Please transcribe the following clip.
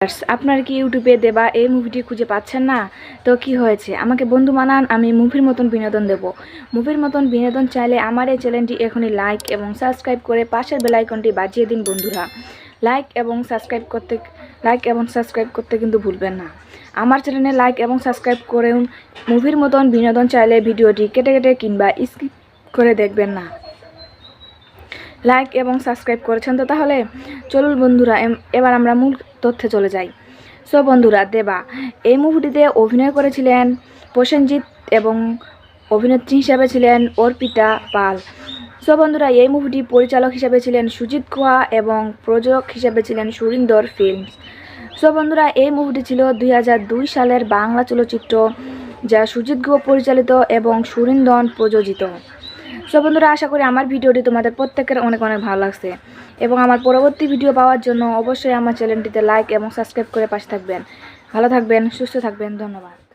Viewers, আপনারা কি ইউটিউবে দেবা এই মুভিটি খুঁজে পাচ্ছেন না? তো কি হয়েছে, আমাকে বন্ধু বানান, আমি মুভির মতন বিনোদন দেব। মুভির মতন বিনোদন চাইলে আমার এই চ্যানেলটি এখনই লাইক এবং সাবস্ক্রাইব করে পাশের বেল আইকনটি বাজিয়ে দিন বন্ধুরা। লাইক এবং সাবস্ক্রাইব করতে কিন্তু ভুলবেন না। আমার চ্যানেলে লাইক এবং সাবস্ক্রাইব করে মুভির মতন বিনোদন চাইলে ভিডিওটি কেটে কেটে কিংবা স্কিপ করে দেখবেন না। লাইক এবং সাবস্ক্রাইব করেছেন তো? তাহলে চলুন বন্ধুরা, এবার আমরা মূল তথ্যে চলে যাই। সো বন্ধুরা, দেবা এই মুভিটিতে অভিনয় করেছিলেন প্রসেনজিৎ এবং অভিনেত্রী হিসাবে ছিলেন অর্পিতা পাল। সো বন্ধুরা, এই মুভিটি পরিচালক হিসাবে ছিলেন সুজিত গুহা এবং প্রযোজক হিসাবে ছিলেন সুরিন্দর ফিল্মস। সো বন্ধুরা, এই মুভিটি ছিল 2002 সালের বাংলা চলচ্চিত্র, যা সুজিত গুহা পরিচালিত এবং সুরিন্দর প্রযোজিত। সো বন্ধুরা, আশা করি আমার ভিডিওটি তোমাদের প্রত্যেকের অনেক অনেক ভালো লাগছে এবং আমার পরবর্তী ভিডিও পাওয়ার জন্য অবশ্যই আমার চ্যানেলটিতে লাইক এবং সাবস্ক্রাইব করে পাশে থাকবেন। ভালো থাকবেন, সুস্থ থাকবেন, ধন্যবাদ।